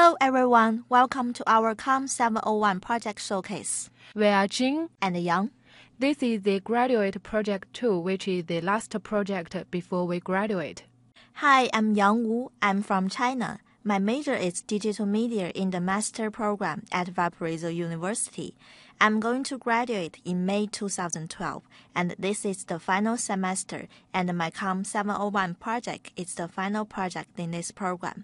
Hello everyone, welcome to our comm701 project showcase. We are Jing and Yang. This is the graduate project 2, which is the last project before we graduate. Hi, I'm Yang Wu. I'm from China. My major is digital media in the master program at Valparaiso University. I'm going to graduate in May 2012, and this is the final semester, and my comm701 project is the final project in this program.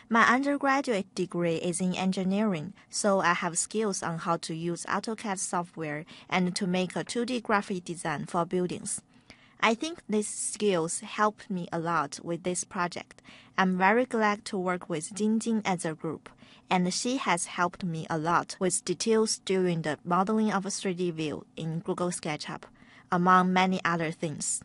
My undergraduate degree is in engineering, so I have skills on how to use AutoCAD software and to make a 2D graphic design for buildings. I think these skills helped me a lot with this project. I'm very glad to work with Jingjing as a group, and she has helped me a lot with details during the modeling of a 3D view in Google SketchUp, among many other things.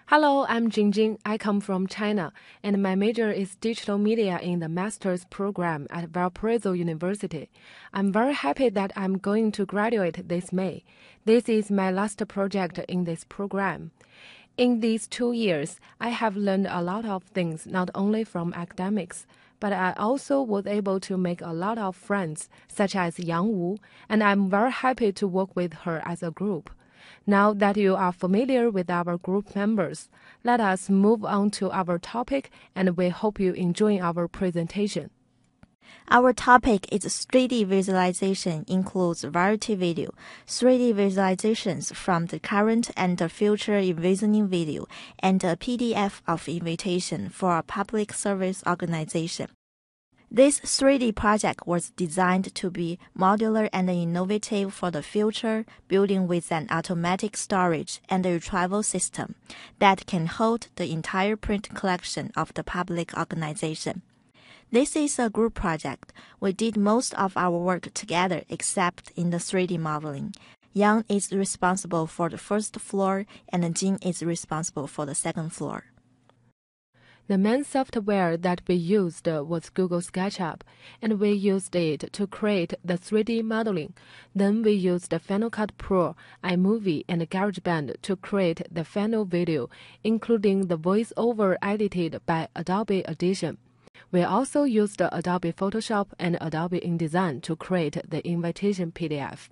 Hello, I'm Jingjing. I come from China, and my major is digital media in the master's program at Valparaiso University. I'm very happy that I'm going to graduate this May. This is my last project in this program. In these 2 years, I have learned a lot of things, not only from academics, but I also was able to make a lot of friends, such as Yang Wu, and I'm very happy to work with her as a group. Now that you are familiar with our group members, let us move on to our topic, and we hope you enjoy our presentation. Our topic is 3D visualization includes variety video, 3D visualizations from the current and the future envisioning video, and a PDF of invitation for a public service organization. This 3D project was designed to be modular and innovative for the future, building with an automatic storage and retrieval system that can hold the entire print collection of the public organization. This is a group project. We did most of our work together except in the 3D modeling. Yang is responsible for the first floor and Jing is responsible for the second floor. The main software that we used was Google SketchUp, and we used it to create the 3D modeling. Then we used Final Cut Pro, iMovie, and GarageBand to create the final video, including the voiceover edited by Adobe Audition. We also used Adobe Photoshop and Adobe InDesign to create the invitation PDF.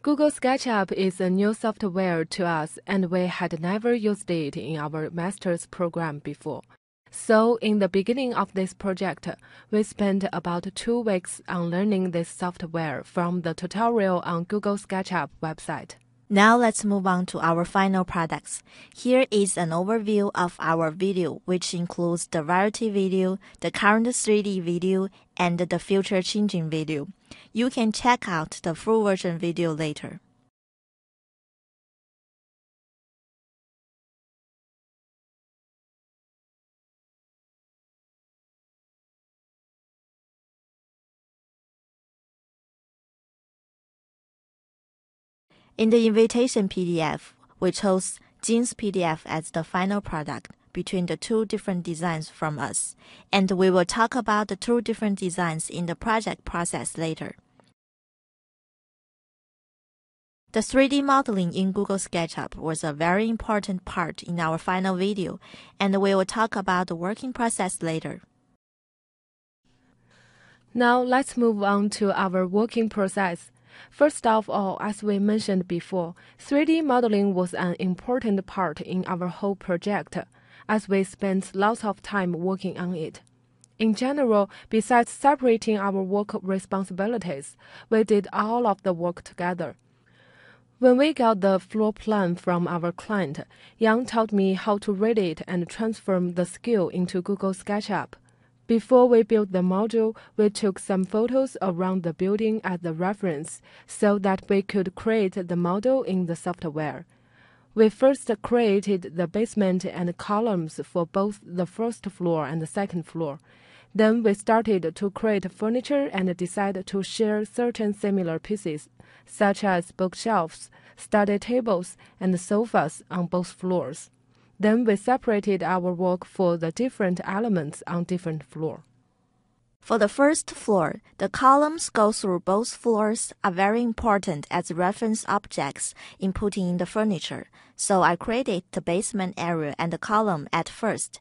Google SketchUp is a new software to us, and we had never used it in our master's program before. So, in the beginning of this project, we spent about 2 weeks on learning this software from the tutorial on Google SketchUp website. Now let's move on to our final products. Here is an overview of our video, which includes the variety video, the current 3D video, and the future changing video. You can check out the full version video later. In the invitation PDF, we chose Jing's PDF as the final product between the 2 different designs from us, and we will talk about the 2 different designs in the project process later. The 3D modeling in Google SketchUp was a very important part in our final video, and we will talk about the working process later. Now let's move on to our working process. First of all, as we mentioned before, 3D modeling was an important part in our whole project, as we spent lots of time working on it. In general, besides separating our work responsibilities, we did all of the work together. When we got the floor plan from our client, Yang taught me how to read it and transform the skill into Google SketchUp. Before we built the module, we took some photos around the building as the reference so that we could create the model in the software. We first created the basement and columns for both the first floor and the second floor. Then we started to create furniture and decided to share certain similar pieces, such as bookshelves, study tables, and sofas on both floors. Then we separated our work for the different elements on different floors. For the first floor, the columns go through both floors are very important as reference objects in putting in the furniture, so I created the basement area and the column at first.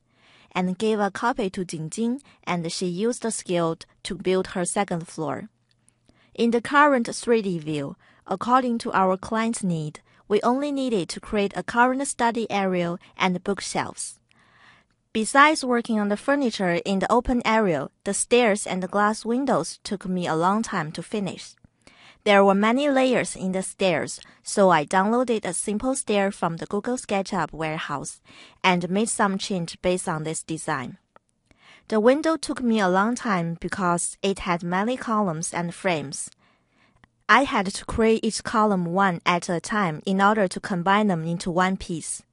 and gave a copy to Jingjing, and she used the skill to build her second floor. In the current 3D view, according to our client's need, we only needed to create a current study area and bookshelves. Besides working on the furniture in the open area, the stairs and the glass windows took me a long time to finish. There were many layers in the stairs, so I downloaded a simple stair from the Google SketchUp warehouse and made some change based on this design. The window took me a long time because it had many columns and frames. I had to create each column one at a time in order to combine them into one piece.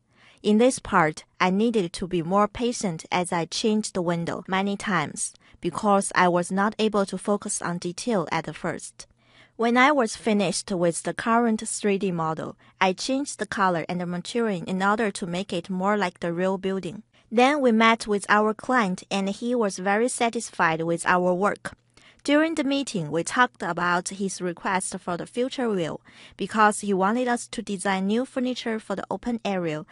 In this part, I needed to be more patient as I changed the window many times because I was not able to focus on detail at first. When I was finished with the current 3D model, I changed the color and the material in order to make it more like the real building. Then we met with our client and he was very satisfied with our work. During the meeting, we talked about his request for the future view because he wanted us to design new furniture for the open area.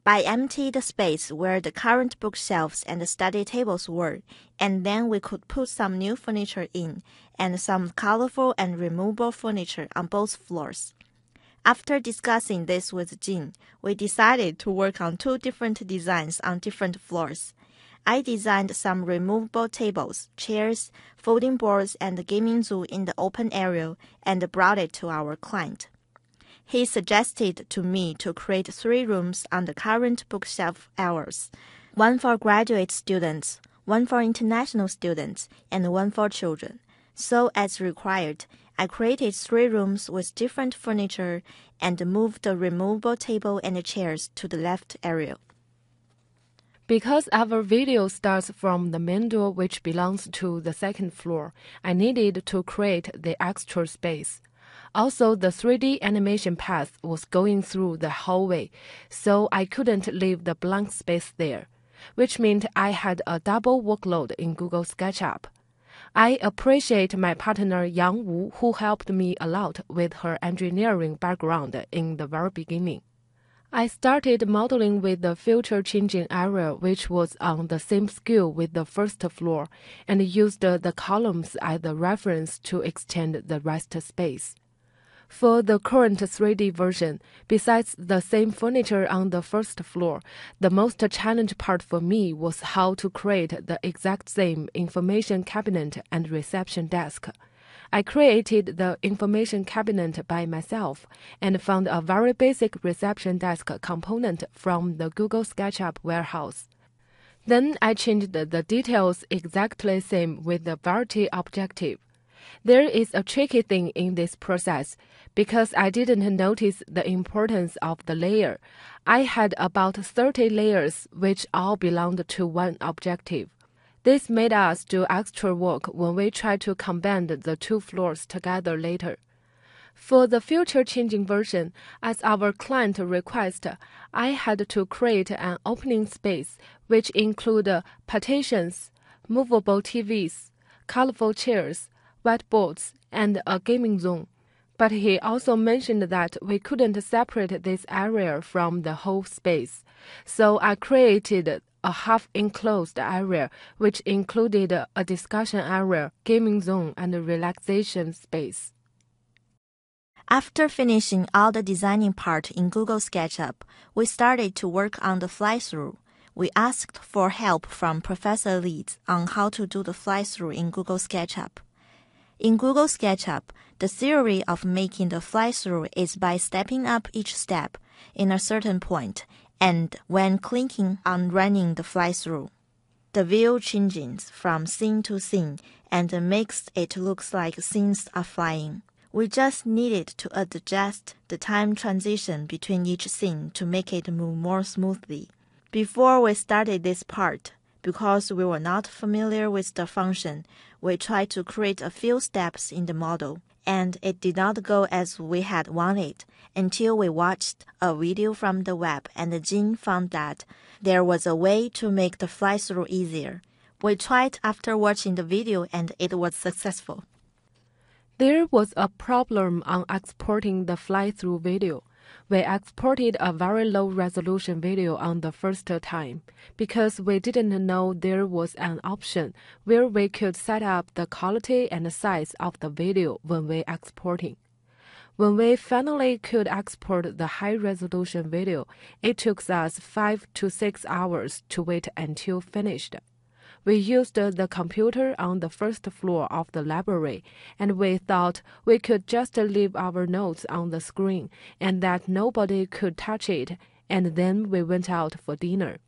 I emptied the space where the current bookshelves and the study tables were, and then we could put some new furniture in, and some colorful and removable furniture on both floors. After discussing this with Jin, we decided to work on 2 different designs on different floors. I designed some removable tables, chairs, folding boards, and gaming zoo in the open area and brought it to our client. He suggested to me to create 3 rooms on the current bookshelf areas, 1 for graduate students, 1 for international students, and 1 for children. So as required, I created 3 rooms with different furniture and moved the removable table and chairs to the left area. Because our video starts from the main door which belongs to the second floor, I needed to create the extra space. Also, the 3D animation path was going through the hallway, so I couldn't leave the blank space there, which meant I had a double workload in Google SketchUp. I appreciate my partner Yang Wu, who helped me a lot with her engineering background in the very beginning. I started modeling with the future changing area, which was on the same scale with the first floor, and used the columns as the reference to extend the rest space. For the current 3D version, besides the same furniture on the first floor, the most challenging part for me was how to create the exact same information cabinet and reception desk. I created the information cabinet by myself and found a very basic reception desk component from the Google SketchUp warehouse. Then I changed the details exactly same with the variety objective. There is a tricky thing in this process because I didn't notice the importance of the layer. I had about 30 layers which all belonged to one objective. This made us do extra work when we tried to combine the 2 floors together later. For the future changing version, as our client requested, I had to create an opening space which included partitions, movable TVs, colorful chairs, whiteboards, and a gaming zone. But he also mentioned that we couldn't separate this area from the whole space. So I created a half-enclosed area which included a discussion area, gaming zone, and a relaxation space. After finishing all the designing part in Google SketchUp, we started to work on the fly-through. We asked for help from Professor Leeds on how to do the fly-through in Google SketchUp. In Google SketchUp, the theory of making the fly-through is by stepping up each step in a certain point, and when clicking on running the fly-through, the view changes from scene to scene and makes it look like scenes are flying. We just needed to adjust the time transition between each scene to make it move more smoothly. Before we started this part, because we were not familiar with the function, we tried to create a few steps in the model, and it did not go as we had wanted until we watched a video from the web and Jin found that there was a way to make the fly-through easier. We tried after watching the video and it was successful. There was a problem on exporting the fly-through video. We exported a very low-resolution video on the first time because we didn't know there was an option where we could set up the quality and size of the video when we exporting. When we finally could export the high-resolution video, it took us 5 to 6 hours to wait until finished. We used the computer on the first floor of the library, and we thought we could just leave our notes on the screen and that nobody could touch it, and then we went out for dinner.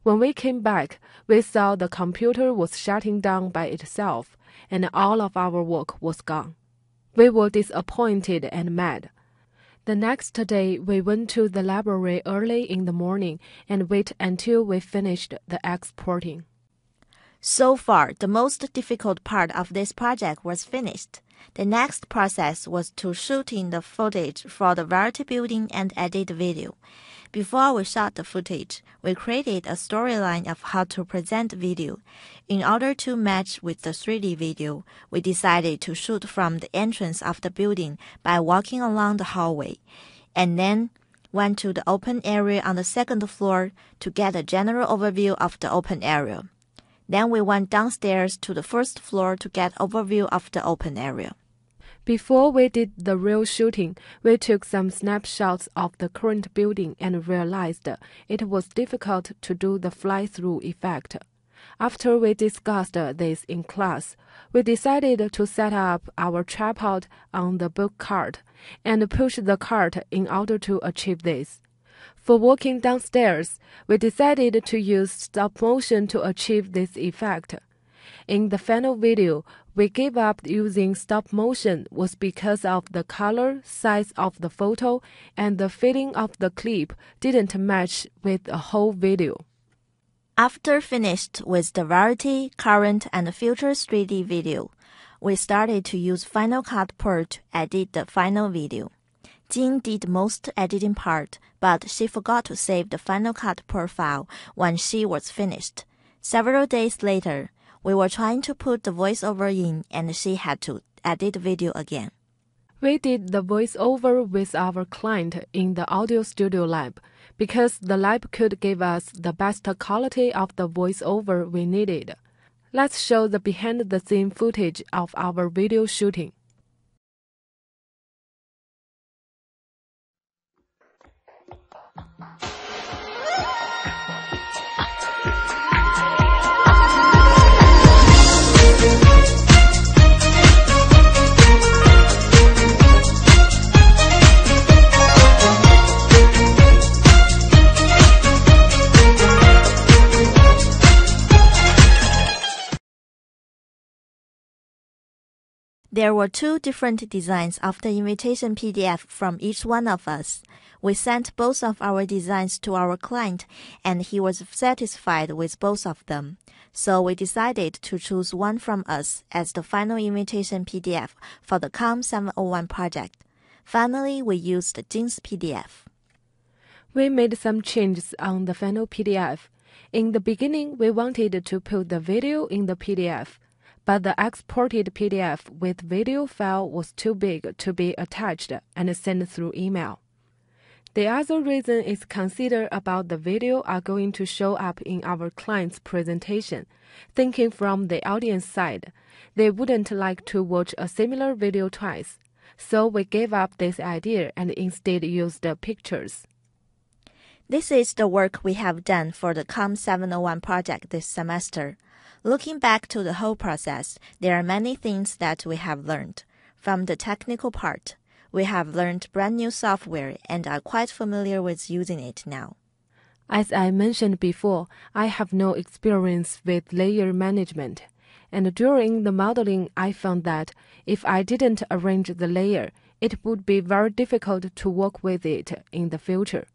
When we came back, we saw the computer was shutting down by itself, and all of our work was gone. We were disappointed and mad. The next day, we went to the library early in the morning and waited until we finished the exporting. So far, the most difficult part of this project was finished. The next process was to shoot in the footage for the variety building and edit the video. Before we shot the footage, we created a storyline of how to present video. In order to match with the 3D video, we decided to shoot from the entrance of the building by walking along the hallway, and then went to the open area on the second floor to get a general overview of the open area. Then we went downstairs to the first floor to get overview of the open area. Before we did the real shooting, we took some snapshots of the current building and realized it was difficult to do the fly-through effect. After we discussed this in class, we decided to set up our tripod on the book cart and push the cart in order to achieve this. For walking downstairs, we decided to use stop motion to achieve this effect. In the final video, we gave up using stop motion was because of the color, size of the photo, and the feeling of the clip didn't match with the whole video. After finished with the variety, current, and future 3D video, we started to use Final Cut Pro to edit the final video. Jing did most editing part, but she forgot to save the Final Cut Pro file when she was finished. Several days later, we were trying to put the voiceover in, and she had to edit the video again. We did the voiceover with our client in the audio studio lab because the lab could give us the best quality of the voiceover we needed. Let's show the behind-the-scene footage of our video shooting. There were 2 different designs of the invitation PDF from each one of us. We sent both of our designs to our client, and he was satisfied with both of them. So we decided to choose one from us as the final invitation PDF for the comm701 project. Finally, we used Jing's PDF. We made some changes on the final PDF. In the beginning, we wanted to put the video in the PDF, but the exported PDF with video file was too big to be attached and sent through email. The other reason is consider about the video are going to show up in our client's presentation. Thinking from the audience side, they wouldn't like to watch a similar video twice. So we gave up this idea and instead used the pictures. This is the work we have done for the comm701 project this semester. Looking back to the whole process, there are many things that we have learned. From the technical part, we have learned brand new software and are quite familiar with using it now. As I mentioned before, I have no experience with layer management. And during the modeling, I found that if I didn't arrange the layer, it would be very difficult to work with it in the future.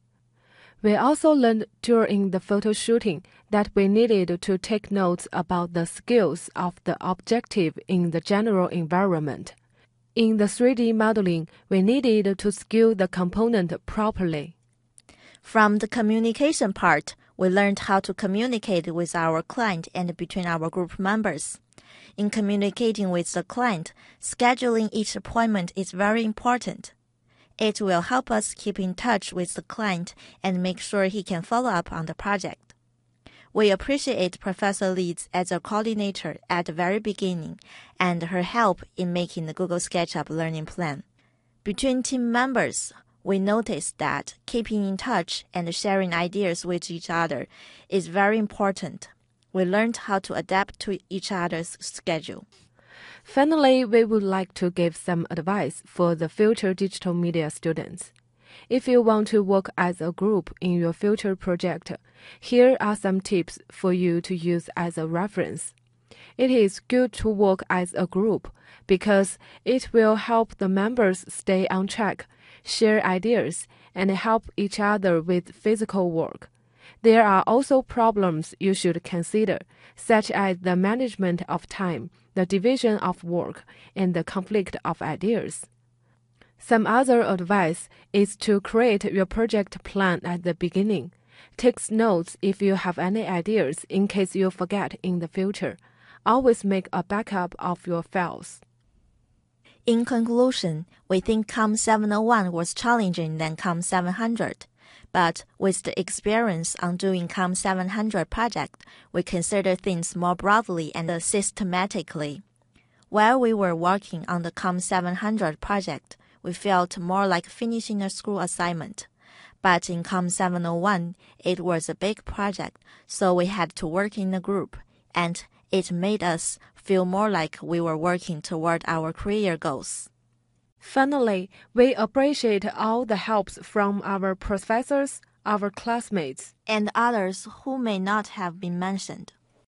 We also learned during the photo shooting that we needed to take notes about the skills of the objective in the general environment. In the 3D modeling, we needed to scale the component properly. From the communication part, we learned how to communicate with our client and between our group members. In communicating with the client, scheduling each appointment is very important. It will help us keep in touch with the client and make sure he can follow up on the project. We appreciate Professor Leeds as a coordinator at the very beginning and her help in making the Google SketchUp learning plan. Between team members, we noticed that keeping in touch and sharing ideas with each other is very important. We learned how to adapt to each other's schedule. Finally, we would like to give some advice for the future digital media students. If you want to work as a group in your future project, here are some tips for you to use as a reference. It is good to work as a group because it will help the members stay on track, share ideas, and help each other with physical work. There are also problems you should consider, such as the management of time, the division of work, and the conflict of ideas. Some other advice is to create your project plan at the beginning. Take notes if you have any ideas in case you forget in the future. Always make a backup of your files. In conclusion, we think comm701 was challenging than comm700. But with the experience on doing comm700 project, we consider things more broadly and systematically. While we were working on the comm700 project, we felt more like finishing a school assignment. But in comm701, it was a big project, so we had to work in a group, and it made us feel more like we were working toward our career goals. Finally, we appreciate all the helps from our professors, our classmates, and others who may not have been mentioned.